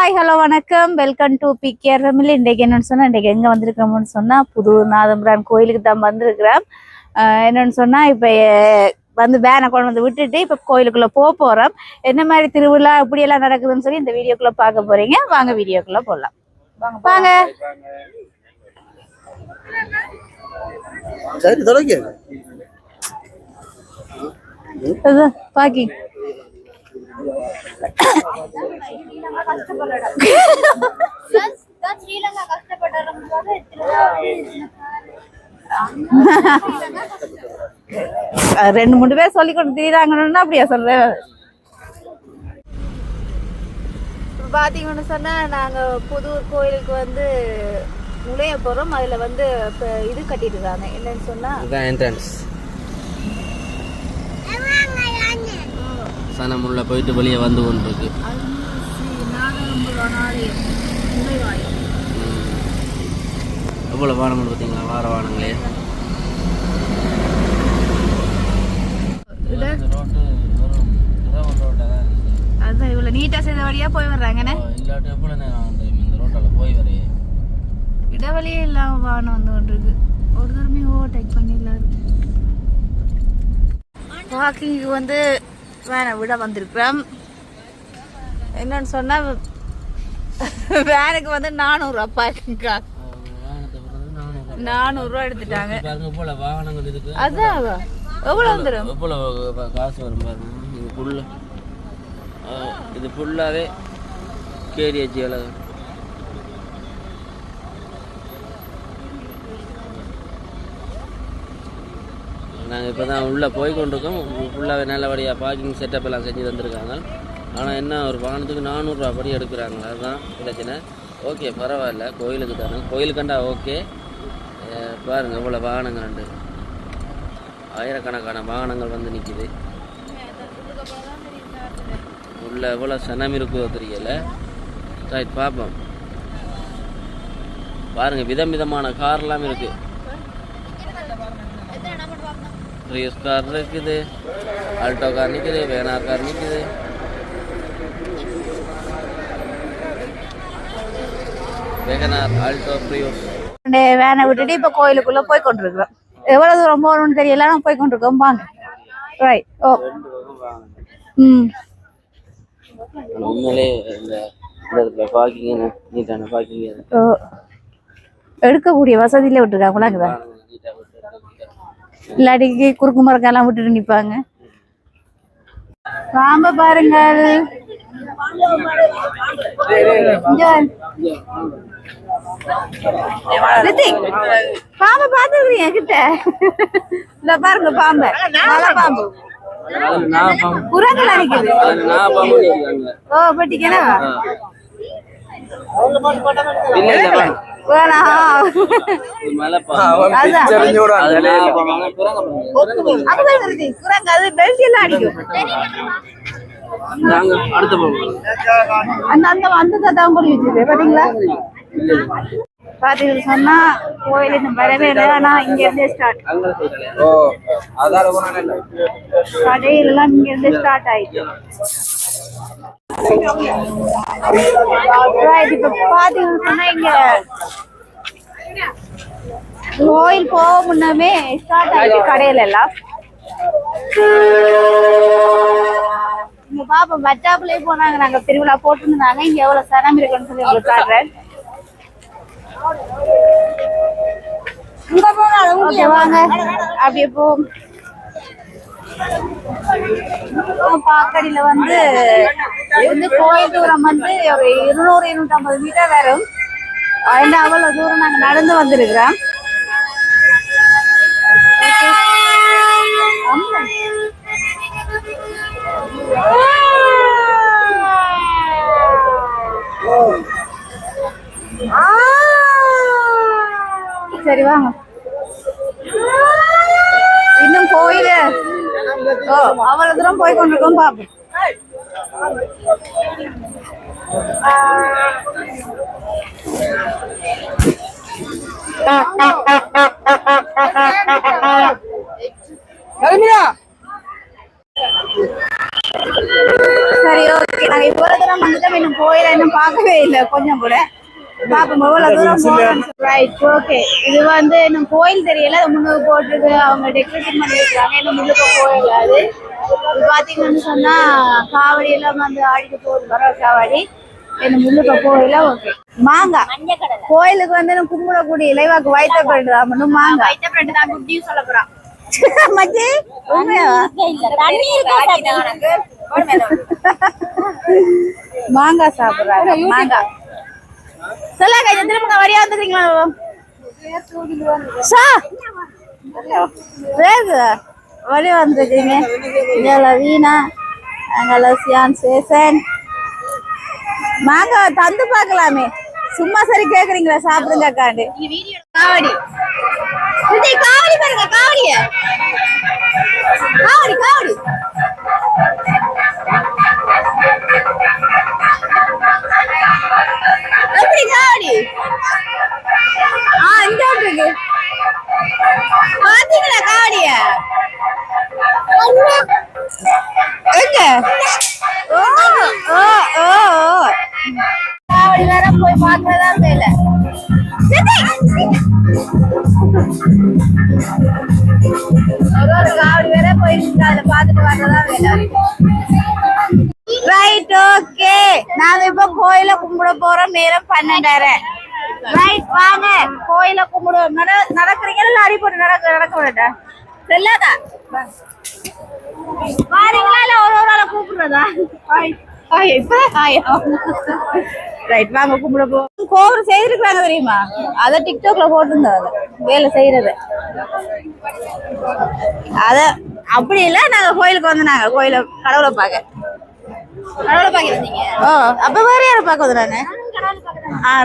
Hi hello வணக்கம், welcome to PKR family. இன்றைக்கு என்னென்னு சொன்னால், இன்றைக்கு எங்கே வந்திருக்கோம்னு சொன்னால் புதூர் நாதம்பிரான் கோயிலுக்கு தான் வந்திருக்கிறோம். என்னென்னு சொன்னால், இப்போ வந்து வேனை கொண்டு வந்து விட்டுட்டு இப்போ கோயிலுக்குள்ளே போகிறோம். என்ன மாதிரி திருவிழா இப்படியெல்லாம் நடக்குதுன்னு சொல்லி இந்த வீடியோக்குள்ளே பார்க்க போகிறீங்க. வாங்க வீடியோக்குள்ளே போடலாம். வாங்க சரி தொடங்க பாக்கி ரெண்டு மூணு பேர் சொல்லி கொண்டு திரியாங்கன்னா அப்படியா சொல்றேன். பாத்தீங்கன்னு சொன்னா நாங்க புதூர் கோயிலுக்கு வந்து நுழைய போறோம். அதுல வந்து இது கட்டிட்டு இருக்காங்க. என்னன்னு சொன்னா என்ட்ரன்ஸ் சனம் உள்ள போயிட்டு வெளியே வந்து கொண்டிருக்கு. எவ்வளவு வானம் பார்த்தீங்களா? வார வானங்களே அதான் இவ்வளவு நீட்டா செய்த வழியா போய் வர்றாங்கண்ணே. இடவழியே இல்லாம வானம் வந்து கொண்டிருக்கு. ஒரு தூரமே ஓவர்டேக் பண்ணிடலாரு. வாக்கிங்க்கு வந்து வேனை விட வந்திருக்கிறோம். என்னன்னு சொன்னா வேனுக்கு வந்து 400 பார்க்கிங்கா 400 எடுத்துட்டாங்க. அதான் எவ்வளவு வந்துடும்? எவ்வளவு காசு வரும் பாருங்க. இது ஃபுல்லா இது ஃபுல்லாவே கேடிஹெச் அளவு. நாங்கள் இப்போ தான் உள்ளே போய் கொண்டிருக்கோம். ஃபுல்லாகவே நல்லபடியாக பார்க்கிங் செட்டப் எல்லாம் செஞ்சு தந்துருக்காங்க. ஆனால் என்ன ஒரு வாகனத்துக்கு 400 படி எடுக்கிறாங்க. அதுதான் பிரச்சனை. ஓகே பரவாயில்ல, கோயிலுக்கு தானே, கோயிலுக்கண்டா ஓகே. பாருங்கள் எவ்வளோ வாகனங்கள் உண்டு. ஆயிரக்கணக்கான வாகனங்கள் வந்து நிற்கிது. உள்ள எவ்வளோ சனம் இருக்குதோ தெரியல. ரைட் பார்ப்போம். பாருங்கள் விதம் விதமான கார்லாம் இருக்குது. ப்ரியூஸ் கார் இருக்குது, ஆல்டோ கார் நிற்குது, வேனார் கார் நிற்குது. Wagon R, Alto, Prius. வேனை விட்டுட்டு இப்போ கோயிலுக்குள்ள போய் கொண்டிருக்கிறோம். எவ்வளவு தூரம் போகணும்னு தெரியல, நான் போய் கொண்டிருக்கோம். வாங்க. ரைட். ஓ உண்மையிலே இந்த இடத்துல பார்க்கிங் நீட்டான பார்க்கிங் எடுக்கக்கூடிய வசதியில விட்டுருக்காங்களா? இல்லாட்டிக்கு குறுக்கு மரக்கெல்லாம் விட்டுட்டு நிப்பாங்க. பாம்ப பாருங்கள். பாம்பை பாத்துக்கிறீங்க கிட்ட? இந்த பாருங்க பாம்பை. நல்ல பாம்பு குரங்குல நிக்குது. ஓ பட்டிக்கனா பாத்தீங்க சொன்னா கோயில் இன்னும் வரவே இல்லை. ஆனா இங்க இருந்தே ஸ்டார்ட். கடையெல்லாம் இங்க இருந்தே ஸ்டார்ட் ஆயிடுச்சு. இப்ப பாத்தீங்கன்னு சொன்னா இங்க கோயில் போக முன்னமே ஸ்டார்ட் ஆயிடுச்சு கடையில எல்லாம். இங்க பாப்போம் பச்சாப்புலயே போனாங்க. நாங்க திருவிழா போட்டுருந்தாங்க. இங்க எவ்வளவு சனம் இருக்குன்னு சொல்லி உங்களுக்கு காட்டுறேன். வாங்க அப்படியே போ. பாக்கடியில வந்து கோயில் தூரம் வந்து ஒரு 200-250 மீட்டர் வரும். அவ்வளவு தூரம் நாங்க நடந்து வந்திருக்கிறோம். சரி வாங்க. இன்னும் கோயில அவ்வளவு தூரம் போய் கொண்டிருக்கோம். பாப்போம். சரி ஓகே, நாங்க இவ்வளவு தூரம் வந்துட்டோம், இன்னும் கோயில இன்னும் பார்க்கவே இல்ல கொஞ்சம் கூட பாப்போம் எவ்வளவு தூரம் போகணும். Right okay. இது வந்து இன்னும் கோயில் தெரியல, அது முன்னுக்கு போட்டுருக்கு, அவங்க டெக்கரேஷன் பண்ணிருக்காங்க, இன்னும் முன்னுக்கு போயிடாது. இது பாத்தீங்கன்னு சொன்னா காவடி எல்லாம் வந்து ஆடிட்டு போகுது, வர காவடி இன்னும் முன்னுக்கு போயில. ஓகே மாங்காய் கோயிலுக்கு வந்து கும்பிடக்கூடிய இலைவாக்கு வைத்த பிரெண்டு தான் மட்டும் மாங்காய் வைத்த பிரெண்டு தான் குட்டியும் சொல்ல போறான் மச்சி மாங்காய் சாப்பிடுறாங்க. மாங்காய் சொல்லுங்க திரும்ப வரியா வந்துக்கிறீங்களா வழி வந்துருக்கீங்க. இங்கே வீணா அங்கே சியான் சேசன் மாங்காய் தந்து பார்க்கலாமே, சும்மா சரி கேக்குறீங்களா சாப்பிடுங்க காண்டு. காவடி காவடி பாருங்க, காவடிய காவடி காவடி எப்படி காவடி இந்த இருக்கு பாத்தீங்களா காவடிய எங்க? ஓ ஓ ஓ காவடி வேற போய் பாக்குறதா வேலை. ஒரு காவடி வேற போய் அதுல பாத்துட்டு வர்றதா வேலை. ரைட் ஓகே, நாங்க இப்ப கோயில கும்பிட போறோம். நேரம் 12:30. ரைட் வாங்க கோயில கும்பிடுவோம். நடக்கிறீங்களா அடி போட்டு நடக்க மாட்டேன் செல்லாதா பாருங்களா இல்ல ஒரு ஆளை கூப்பிடுறதா? ரைட் வாங்க கும்பிட போ. கோவில் செய்திருக்காங்க தெரியுமா, அத டிக்டாக்ல போட்டிருந்தாங்க வேலை செய்யறது. அத அப்படி இல்ல, நாங்க கோயிலுக்கு வந்து நாங்க கோயில கடவுளை பார்க்க வந்தீங்க. ஓ அப்ப வேற யார பார்க்க வந்து நானு?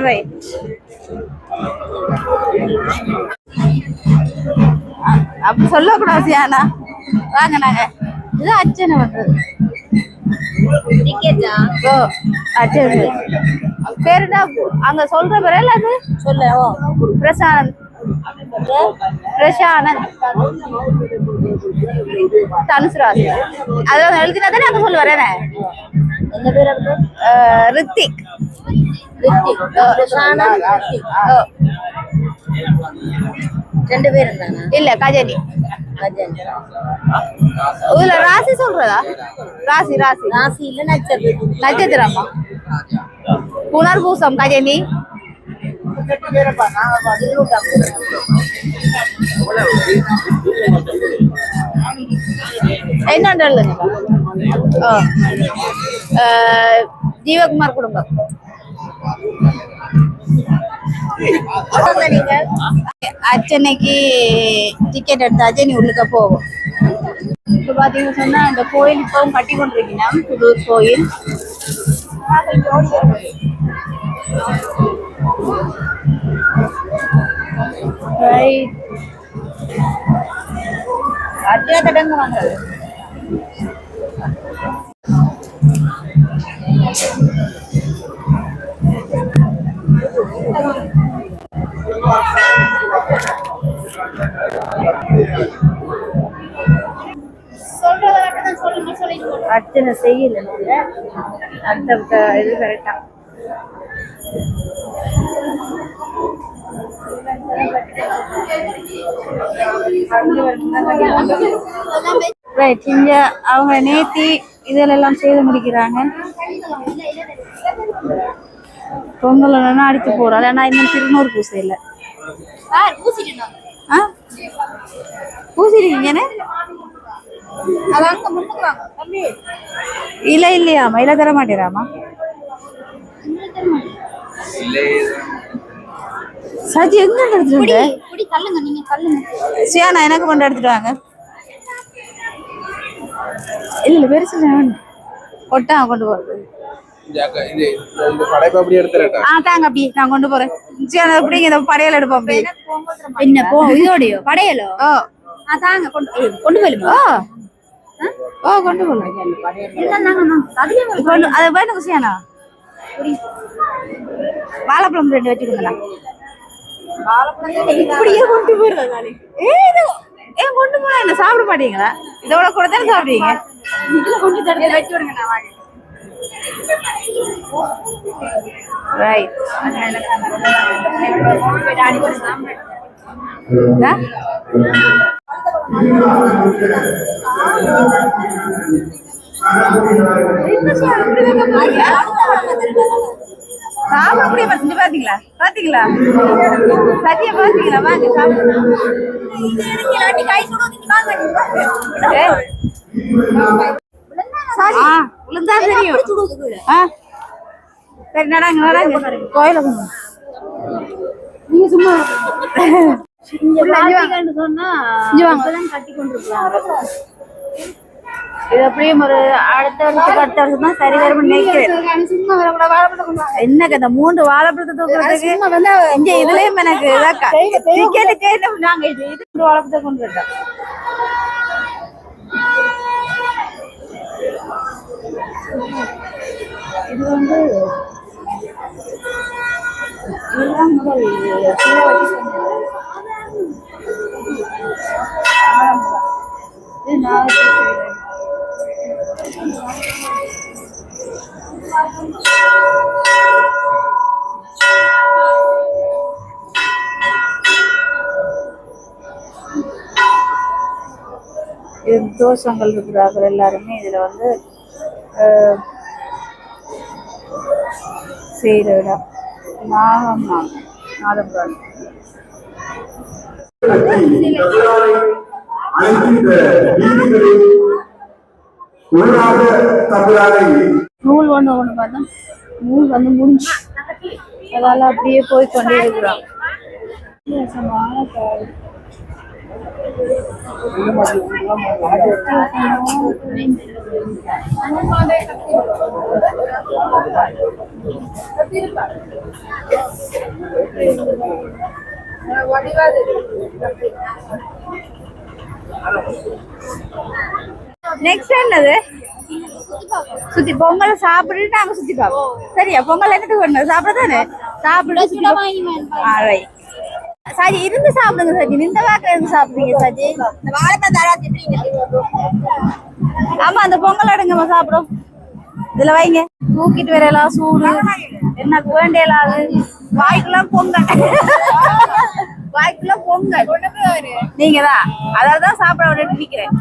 ரைட் அப்படி சொல்லக்கூடாது சியானா. வாங்க நாங்க இது அர்ச்சனை பண்றது. ஓ அர்ச்சனை பேருடா அங்க சொல்ற பேரல அது சொல்ல. ஓ பிரசாந்த் பிரசானந்த் தனுசுராஜ் அதான் எழுதினா தானே அங்க சொல்லுவாரு. என்ன பேர் இருக்கு? ரித்திக் ரித்திக் பிரசானந்த் ரித்திக். ரெண்டு பேர் இருந்தாங்க. இல்ல கஜனி இதுல ராசி சொல்றதா? ராசி ராசி ராசி இல்ல நட்சத்திரம். நட்சத்திரமா புனர்பூசம் கஜனி. என்ன ஜீவகுமார் குடும்பம். அர்ச்சனைக்கு டிக்கெட் எடுத்தாச்சு, நீ உள்ளுக்க போவோம். இப்ப பாத்தீங்கன்னு சொன்னா இந்த கோயில் இப்பவும் கட்டி கொண்டிருக்கீங்க, புதூர் கோயில். அர்ச்சனை தடங்க வாங்க. அர்ச்சனை செய்யல அந்த இது கரெக்டா. ரைட் இங்க அவங்க நேத்தி இதெல்லாம் செய்து முடிக்கிறாங்க. பொங்கல் அடிச்சு போறாள். ஆனா இன்னும் திருநூறு பூசை இல்லை. பூசிருக்கீங்கன்னு இல்ல இல்லையாமா, இல்ல தர மாட்டேறாமா. சஜி எங்க எடுத்துட்டு சியானா எனக்கு கொண்டு எடுத்துட்டு வாங்க. இல்ல பெருசு கொட்டா கொண்டு போறது. தாங்க அப்படி நான் கொண்டு போறேன். அப்படிங்க இந்த படையல் எடுப்போம். அப்படி என்ன போ இதோடையோ படையலோ? தாங்க கொண்டு போயிடுமா? ஓ கொண்டு போகலாம். அது வேணும் சியானா. வாழைப்பழம் 2 வச்சுக்கோங்களா? இப்படியே கொண்டு போறதா? ஏன் கொண்டு போனா என்ன சாப்பிட மாட்டீங்களா? இதோட கூட தானே சாப்பிடுவீங்க. கொண்டு வச்சு விடுங்க. நான் வாங்க ரைட் சாப்பிடக்கூடிய பசங்க பாத்தீங்களா பாத்தீங்களா சத்திய பாத்தீங்களா வாங்க உளுந்தா தெரியும் சரி நடாங்க நடாங்க கோயில நீங்க சும்மா சொன்னா கட்டி கொண்டிருக்கலாம் இது அப்படியும் ஒரு அடுத்த வருஷம் தான் சரி வரும் நினைக்கிறேன். என்ன கதை 3 வாழைப்பழத்தை தூக்குறதுக்கு இங்க இதுலயும் எனக்கு டிக்கெட்டுக்கு நாங்க இது 2 வாழைப்பழத்தை கொண்டு இருக்கோம். இது வந்து இதெல்லாம் முதல் தோஷங்கள் இருக்கிறார்கள் எல்லாருமே இதுல வந்து செய்கிற இடம் நாதபுரம் நூல் ஒண்ணு பார்த்தா நூல் வந்து முடிஞ்சு அதால அப்படியே போய் கொண்டே இருக்கிறோம். நெக்ஸ்ட் என்னது சுத்தி பொங்கலை சாப்பிட்டுட்டு நாங்க சுத்தி பார்ப்போம். சரியா பொங்கல் என்னத்துக்கு வேணும் சாப்பிட தானே சாப்பிட்டு சாஜி இருந்து சாப்பிடுங்க சாஜி நின்ற வாக்கில இருந்து சாப்பிடுங்க சாஜி ஆமா அந்த பொங்கல் எடுங்கம்மா சாப்பிடும் இதுல வைங்க தூக்கிட்டு வரலாம் சூடு என்ன வேண்டியலாது வாய்க்குலாம் பொங்கல் வாய்க்குள்ள பொங்கல் நீங்க தான் அதான் சாப்பிட விட்டு நிக்கிறேன்.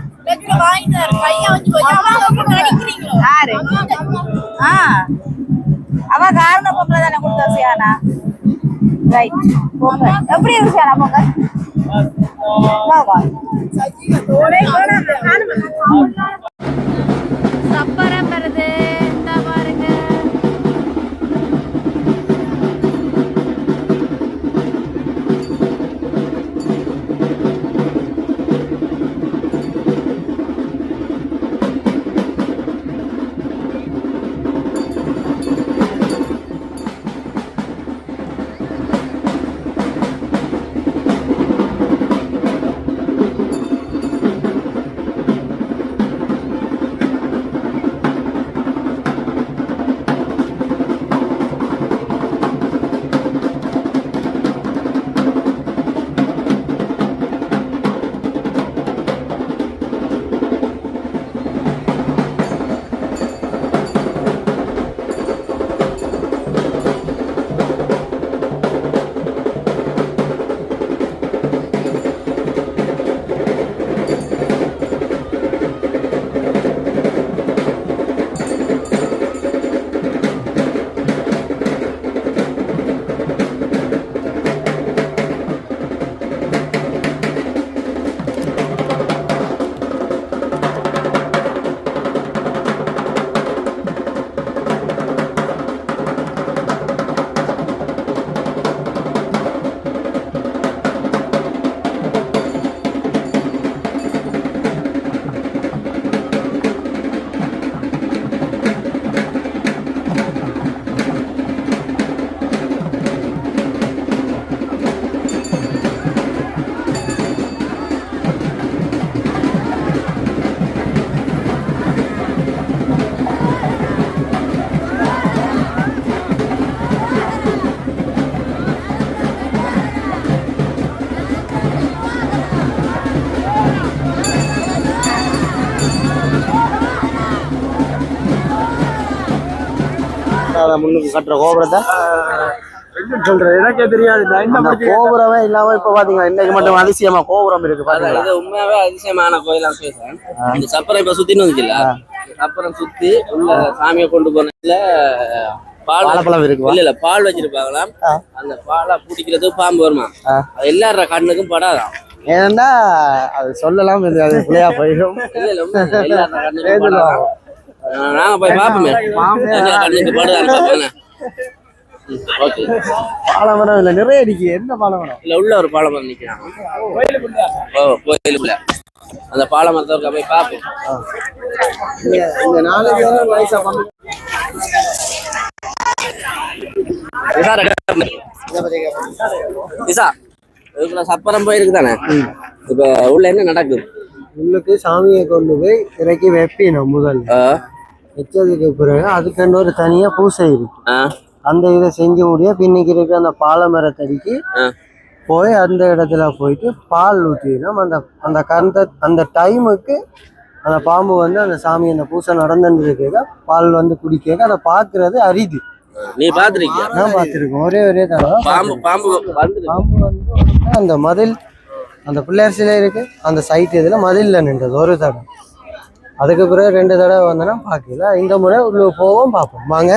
அவ காரண பொங்கல தானே கொடுத்தா சியானா ரைட் பொங்கல் எப்படி இருக்கு சியானா பொங்கல் சப்பரா வருது பாருங்க. முன்னுக்கு கட்டுற கோபுரத்தை சொல்றேன் எனக்கே தெரியாது அந்த கோபுரமே இல்லாம இப்ப பாத்தீங்கன்னா இன்னைக்கு மட்டும் அதிசயமா கோபுரம் இருக்கு பாத்தீங்களா? இது உண்மையாவே அதிசயமான கோயிலா பேசுறேன். இந்த சப்பரம் இப்ப சுத்தின்னு வந்துச்சுல்ல, சப்பரம் சுத்தி உள்ள சாமியை கொண்டு போனதுல வாழைப்பழம் இருக்கு. இல்ல பால் வச்சிருப்பாங்களாம். அந்த பாலை பூட்டிக்கிறது பாம்பு வருமா, அது எல்லார கண்ணுக்கும் படாதான். ஏன்னா அது சொல்லலாம், அது பிள்ளையா போயிடும். எல்லார கண்ணுக்கும் படாதான். நாங்க போய் பாப்போமே கண்ணுக்கு படுதான். ஓகே, பாலமரம் இல்ல நிறைய இருக்கு. என்ன பாலமரம்? இல்ல உள்ள ஒரு பாலமரம் நிக்கிறாங்க கோயிலுக்குள்ள. அந்த பாலமரத்தை போய் பார்ப்போம். இந்த 4 பேரும் வயசா சப்பரம் போயிருக்கு தானே. இப்ப உள்ள என்ன நடக்குது? உள்ளுக்கு சாமியை கொண்டு போய் இறக்கி வைப்பினோம். முதல் வச்சதுக்கு பிறகு அதுக்கு ஒரு தனியா பூசை இருக்கு. அந்த இதை செஞ்சு முடிய பின்னிக்கு இருக்கிற அந்த பாலமரத்தடிக்கு போய் அந்த இடத்துல போயிட்டு பால் ஊற்றினோம். அந்த அந்த டைமுக்கு அந்த பாம்பு வந்து அந்த சாமி அந்த பூசை நடந்துருக்க பால் வந்து குடிக்க அதை பாக்குறது அரிது. நீ பாத்துருக்கியா? நான் பாத்துருக்கேன். ஒரே தடவை பாம்பு வந்து அந்த மதில் அந்த பிள்ளையார் சிலை இருக்கு அந்த சைட் இதுல மதில்ல நின்றது ஒரு தடவை. அதுக்கு பிறகு 2 தடவை வந்தோன்னா பாக்கல. இந்த முறை உள்ள போவோம், பார்ப்போம் வாங்க.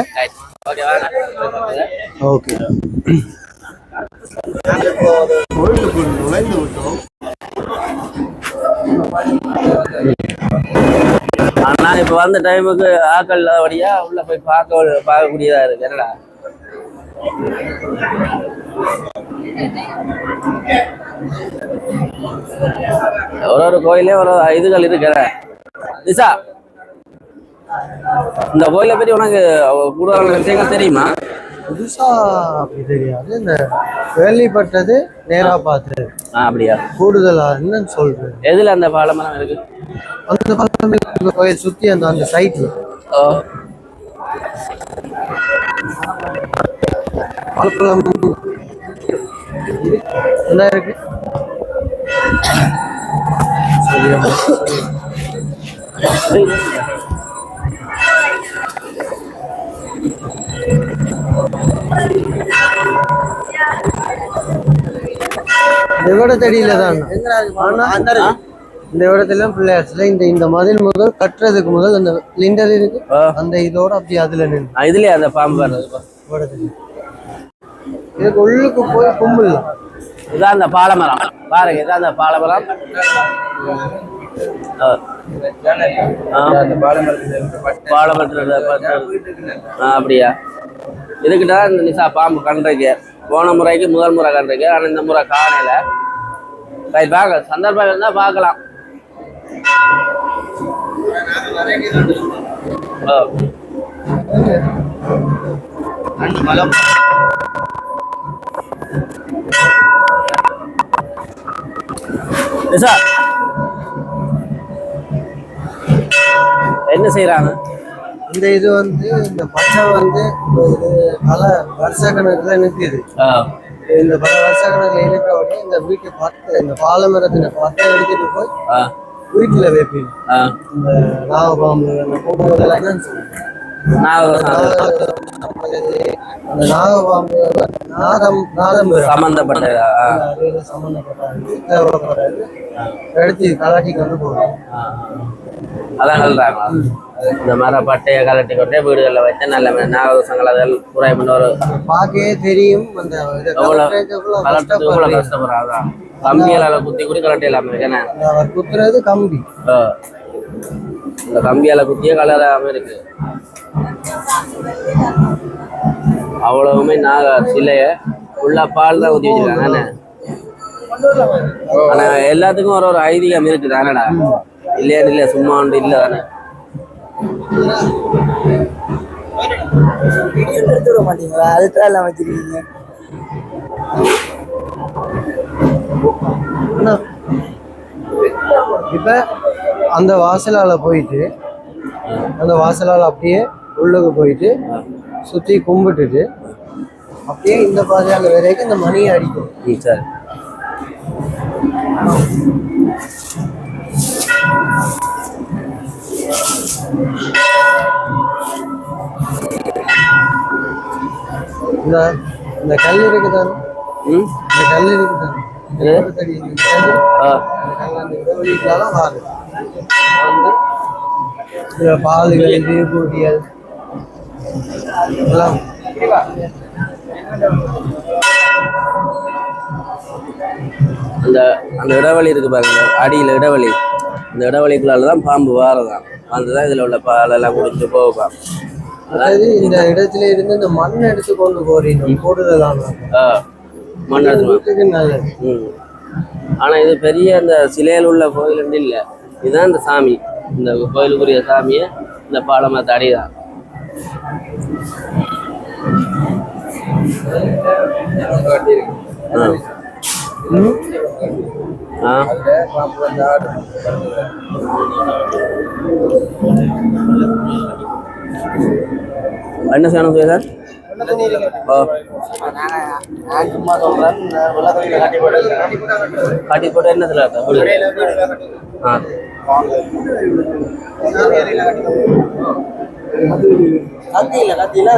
ஓகே, கோயிலுக்குள் நுழைந்து விட்டோம். ஆனா இப்ப வந்த டைமுக்கு ஆக்கள் வழியா உள்ள போய் பார்க்கக்கூடியதா இருக்கு. என்னடா ஒரு கோயிலே ஒரு இதுகள் இருக்கிற திசா. இந்த கோயிலை பற்றி உனக்கு கூடுதலான விஷயங்கள் தெரியுமா? புதுசா அப்படி தெரியாது. இந்த கேள்விப்பட்டது நேரா பார்த்தது. அப்படியா? கூடுதலா என்னன்னு சொல்றேன். எதுல அந்த பாலமரம் இருக்கு? அந்த பாலம் கோயில் சுத்தி அந்த சைட்ல பாலம் என்ன இருக்கு? இந்த தெரியல தான். இந்த இடத்துல பிள்ளையார்ல இந்த மதில் முதல் கட்டுறதுக்கு முதல் அந்த லிண்டர் இருக்கு. அந்த இதோட அப்படி அதுல நின்று இதுலயே அந்த பாம்பு இதுக்கு உள்ளுக்கு போய் கும்பிடலாம். இதான் அந்த பாலமரம் பாருங்க. இதான் அந்த பாலமரம். அப்படியா? இதுக்கிட்ட இந்த நிசா பாம்பு கண்டிருக்கு. போன முறைக்கு முதல் முறை கண்டிருக்கு. ஆனா இந்த முறை காணையில பார்க்க சந்தர்ப்பம் இருந்தா பார்க்கலாம். நிசா என்ன செய்யறாங்க? இந்த இது வந்து இந்த பச்சை வந்து பல வருஷ கணக்குல நிற்குது. இந்த பல வருஷ கணக்குல இருக்கிற உடனே இந்த வீட்டு இந்த பாலமரத்தின பட்டை எடுத்துட்டு போய் வீட்டுல வைப்பீங்க. இந்த நாகபாம்பு என்னன்னு சொல்லுவாங்க. அந்த நாகபாம்பு நாதம் சம்பந்தப்பட்ட எடுத்து கலாட்டி கொண்டு போவோம். அதான் சொல்றாங்க. இந்த மர பட்டையை கலட்டி கொண்டே வீடுகளில் வச்சு நல்ல நாகதோஷங்கள் அதெல்லாம் குறை பண்ண ஒரு பார்க்கவே தெரியும். அந்த கஷ்டப்படுறாங்க. கம்பியால குத்தி குடி கலட்டி இல்லாம இருக்கேன். குத்துறது கம்பி. இந்த கம்பியால குத்தியே கலராம இருக்கு. அவ்வளவுமே நாக சிலைய ஃபுல்லா பால் தான் ஊத்தி வச்சிருக்காங்க. ஆனா எல்லாத்துக்கும் ஒரு ஐதீகம் இருக்குது தானடா. இல்லையா? இல்ல சும்மா ஒன்று இல்லை தானே. எடுத்து விட மாட்டீங்களா? அதுதான் எல்லாம் வச்சிருக்கீங்க. இப்ப அந்த வாசலால போயிட்டு அந்த வாசலால அப்படியே உள்ளுக்கு போயிட்டு சுத்தி கும்பிட்டுட்டு அப்படியே இந்த பாதையால வரைக்கும் இந்த மணியை அடிக்கும். சரி. இந்த இந்த கல் இருக்குதானே, ம் இந்த கல் இருக்குதானே, இந்த கல் இந்த கல் இந்த கல் அந்த இடைவெளிக்கால வாரு வந்து இதுல பால்கள் தீபூட்டிகள் எல்லாம் அந்த அந்த இடைவெளி இருக்கு பாருங்க, அடியில் இடைவெளி, இந்த இடைவெளிக்குள்ளால தான் பாம்பு வாரதான் வந்துதான் இதில் உள்ள பாலெல்லாம் குடிச்சு போவான். அதாவது இந்த இடத்துல இருந்து இந்த மண் எடுத்து கொண்டு போறீங்க கூடுதலான மண் எடுத்து வீட்டுக்கு நல்லது. ஆனால் இது பெரிய அந்த சிலையில் உள்ள கோயில் இல்லை, இதுதான் இந்த சாமி, இந்த கோயிலுக்குரிய சாமியை இந்த பாலமரத்து அடிதான். என்ன செய்யணும் சார்? சும்மா சொல்றேன், காட்டி போட்டு என்ன சொல்ல கத்தியில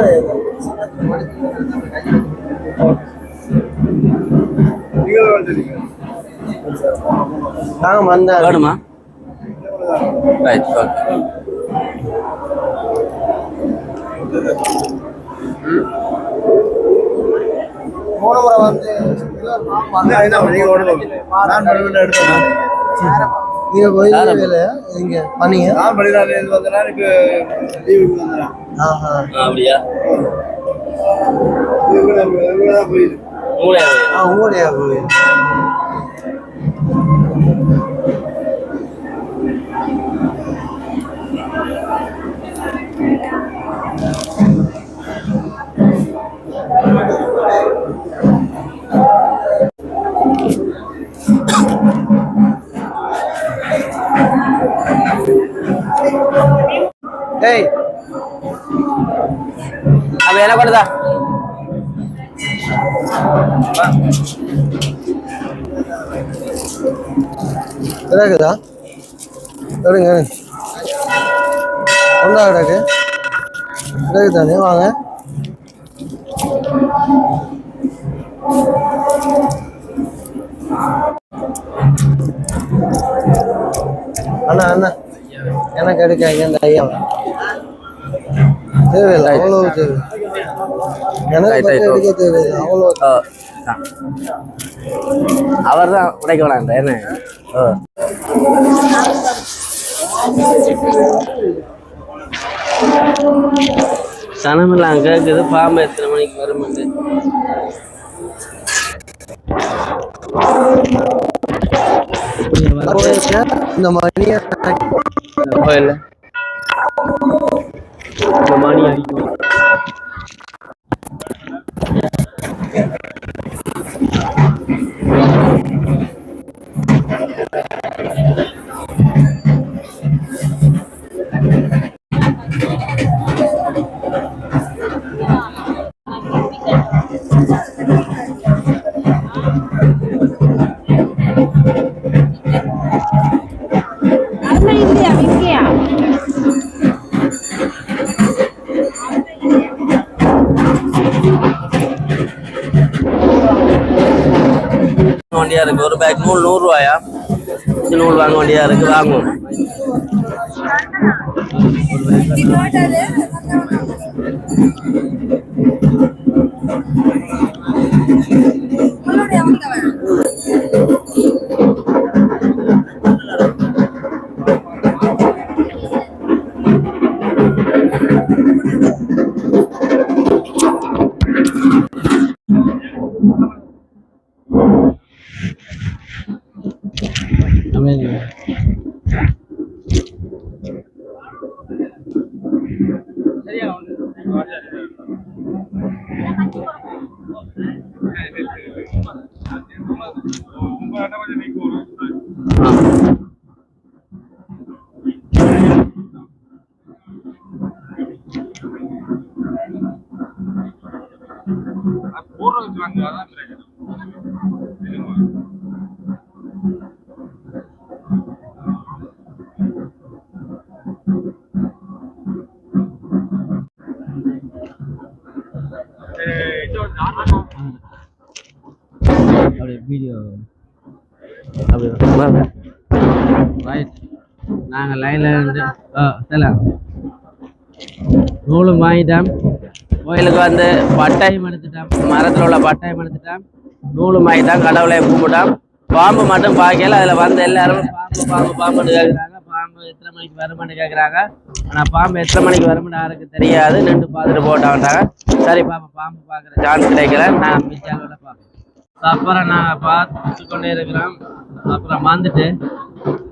நாங்க வந்தா வேணுமா? Right, okay. போன முறை வந்து நீங்க கோயில் இங்க பண்ணீங்க அப்படியா? உங்களுடைய கோயில் ஏய் அப்ப என்ன பண்ணுதா? கிடக்குதா? எடுங்க ஒன்றா கிடக்கு கிடக்குதானே, வாங்க. அண்ணா அண்ணா எனக்கு எடுக்காங்க இந்த ஐயா தேவையில்லை, அவ்வளவு தேவை எனக்கு எடுக்க தேவையில்லை அவ்வளோ. அவர் தான் உடைக்க வேணாம் என்ன? சனமெல்லாம் கேட்குது, பாம்பு எத்தனை மணிக்கு வருமாங்க? இந்த மணியை கோயில் இந்த மணி அடிக்கும். வண்டியா இருக்கு, ஒரு பேக் நூல் 100 ரூபாயா? நூல் வாங்க வண்டியா இருக்கு, வாங்குவோம். வீடியோ ரைட் நாங்கள் லைனில் இருந்து செல்லாம் நூலும் வாங்கிட்டோம். கோயிலுக்கு வந்து பட்டாயம் எடுத்துட்டோம், மரத்தில் உள்ள பட்டாயம் எடுத்துட்டோம், நூலும் வாங்கிட்டோம், கடவுளை கும்பிட்டோம். பாம்பு மட்டும் பார்க்கல. அதில் வந்து எல்லாரும் பாம்புன்னு கேட்குறாங்க. பாம்பு எத்தனை மணிக்கு வருமானு கேட்குறாங்க. ஆனால் பாம்பு எத்தனை மணிக்கு வருமானு யாருக்கு தெரியாது. நின்று பார்த்துட்டு போட்டாங்க. சரி பாம்பு பார்க்குற சான்ஸ் கிடைக்கல. நான் மிச்சாலோட பார்ப்போம். அப்புறம் நாங்கள் பார்த்து கொண்டே இருக்கிறோம். அப்புறம் வந்துட்டு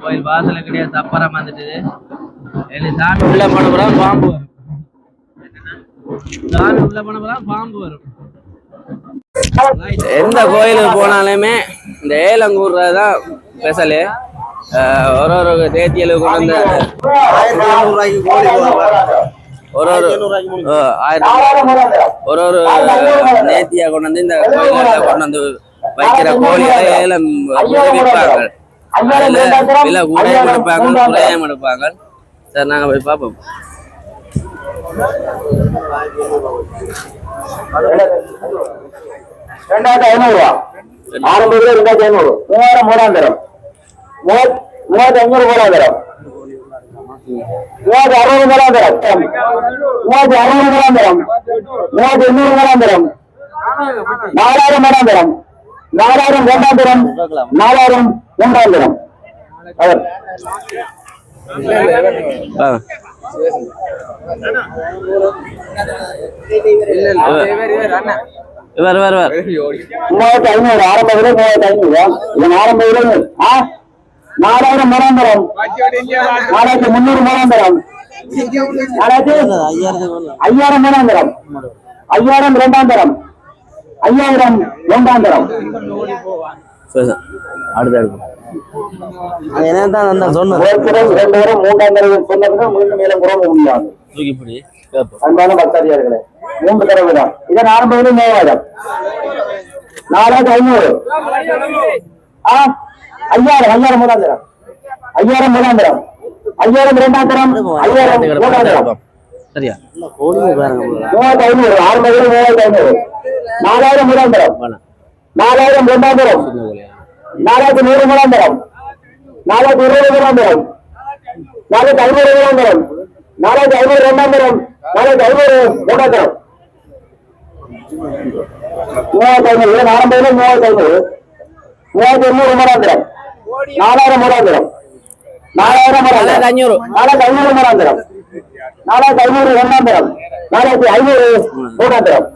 கோயில் வாசல கிடையாது. அப்புறம் வந்துட்டு சாமி உள்ள போனப்புறம் பாம்பு வரும். சாமி உள்ள போனப்புறம் பாம்பு வரும். எந்த கோயிலுக்கு போனாலுமே இந்த ஏலங்கூர் தான் ஸ்பெஷலு. ஒரு தேத்தியலுக்கு கொண்டு வந்து ஒரு நேர்த்தியா கொண்டு வந்து இந்த கோயில கொண்டு வந்து வைக்கிற கோழிகளை ஏலம் விற்பாங்க. விலை கூடையும் எடுப்பாங்க, குறையும் எடுப்பாங்க. சரி நாங்க போய் பார்ப்போம். ரெண்டாயிரத்தி 500 ஆரம்பத்தில் 2500 3000 மூலாந்தரம் 3500 மூலாந்தரம் 3060 மூலாந்தரம் 3060 மூலாந்தரம் 3800 மூலாந்தரம் 4000 மூலாந்தரம் 4000 மூலாந்தரம் 4000 மூலாந்தரம் இவர் 3500 ஆரம்பத்தில் 3500 இதன் ஆரம்பத்தில் 4000 மூலாந்தரம் 4300 மூலாந்தரம் 5000 மூலாந்தரம் 5000 இரண்டாந்தரம் 5000 மூன்றாந்தரம் என்னதான் சொன்னது மூன்றாந்தரம் சொன்னதுக்கு மீண்டும் மேலும் குறைக்க முடியாது. அன்பான பக்தாதியார்களே 3 தடவை தான். இதன் ஆரம்பத்தில் 3000 4500 5000 மூலாந்தரம் 5000 மூலாந்தரம் 5000 இரண்டாந்தரம் 5000 மூலாந்தரம் சரியா 3500 ஆரம்பத்தில் 3500 4000 மூலாந்தரம் 4000 இரண்டாந்தரம் 4100 மூலாந்தரம் 4020 மூலாந்தரம் 4500 மூலாந்தரம் 4500 இரண்டாந்தரம் 4500 மூலாந்தரம் 3500 ஆரம்பத்தில் 3500 3800 மூலாந்தரம் 4000 மூலாந்தரம் 4000 மூலாந்தரம் 4500 மூலாந்தரம் 4500 இரண்டாந்தரம் 4500 மூலாந்தரம்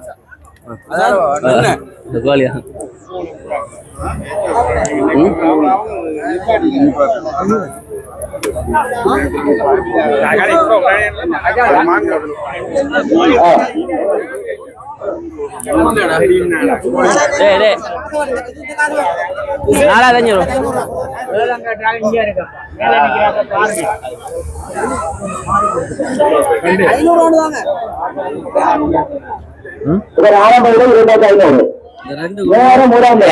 ஆரம்பத்தில் 2500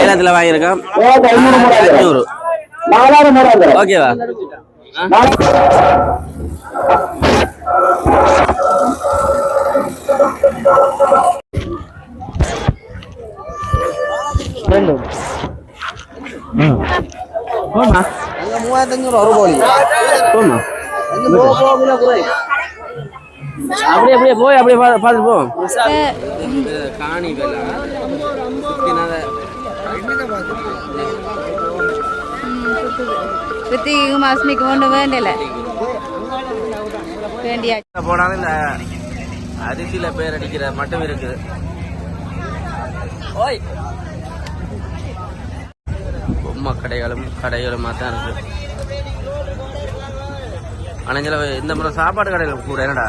ஏலத்துல வாங்கியிருக்கோம் 500 4000 மூலாந்தரம் ஓகேவா போமா 3500 ஒரு கோழி போமா அப்படியே போய் அப்படியே பார்த்துட்டு போவோம். காணி மாசமிக்கு ஒண்ணு வேண்டல வேண்டியா போனாலும் இந்த அரிசியில பேர் அடிக்கிற மட்டும் இருக்குது. ஓய் பொம்மை கடைகளுமா தான் இருக்கு. ஆனா இந்த முறை சாப்பாடு கடைகள் கூட என்னடா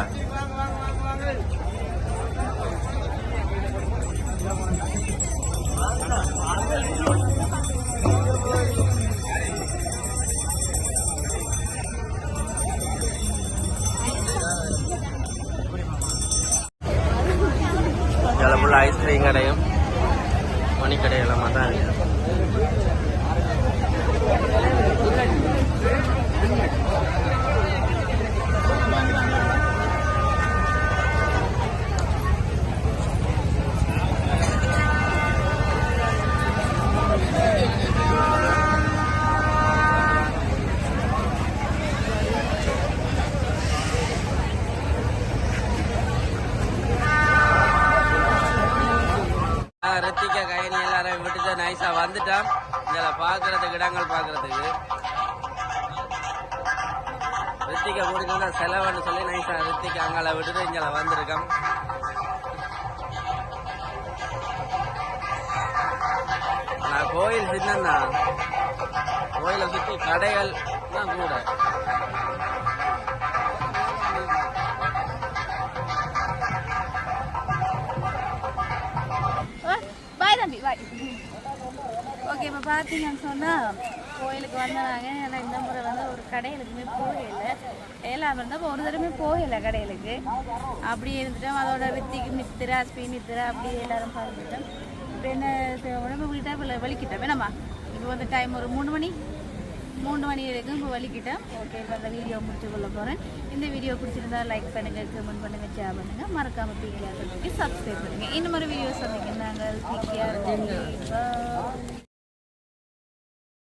ஐஸ்கிரீம் கடையும் மணிக்கடைகளுமா தான் இருக்கு. பார்க்கறதுக்கு இடங்கள் பார்க்கறதுக்கு ரித்திகா முடிஞ்சா செலவுன்னு சொல்லி நைஸா ரித்திகா அங்கால விட்டுட்டு இங்கே வந்திருக்கோம். நான் கோயில் சின்னன்னா கோயிலை சுற்றி கடைகள் தான் கூட. பாய் தம்பி பாய். ஓகே, இப்போ பார்த்தீங்கன்னு சொன்னால் கோயிலுக்கு வந்தாங்க. ஏன்னா இந்த முறை வந்து ஒரு கடையிலுக்குமே போகலை. எல்லாமே இருந்தால் இப்போ ஒரு தடவை போகலை கடையிலுக்கு. அப்படியே இருந்துட்டோம். அதோட ரித்திக்கு நித்திரா ஸ்பீ நித்திரா அப்படியே எல்லாரும் பார்த்துட்டோம். இப்போ என்ன உடம்பு விட்டா இப்போ வலிக்கிட்டோம். வேணாமா இப்போ வந்து டைம் ஒரு 3 மணி வரைக்கும் இப்போ வலிக்கிட்டேன். ஓகே, இப்போ அந்த வீடியோ முடிச்சு கொள்ள போகிறேன். இந்த வீடியோ பிடிச்சிருந்தா லைக் பண்ணுங்கள், கமெண்ட் பண்ணுங்கள், ஷேர் பண்ணுங்கள். மறக்காமல் பிகேஆர் சப்ஸ்கிரைப் பண்ணுங்கள். இன்னும் ஒரு வீடியோ சொன்னீங்க நாங்கள் பிகேஆர்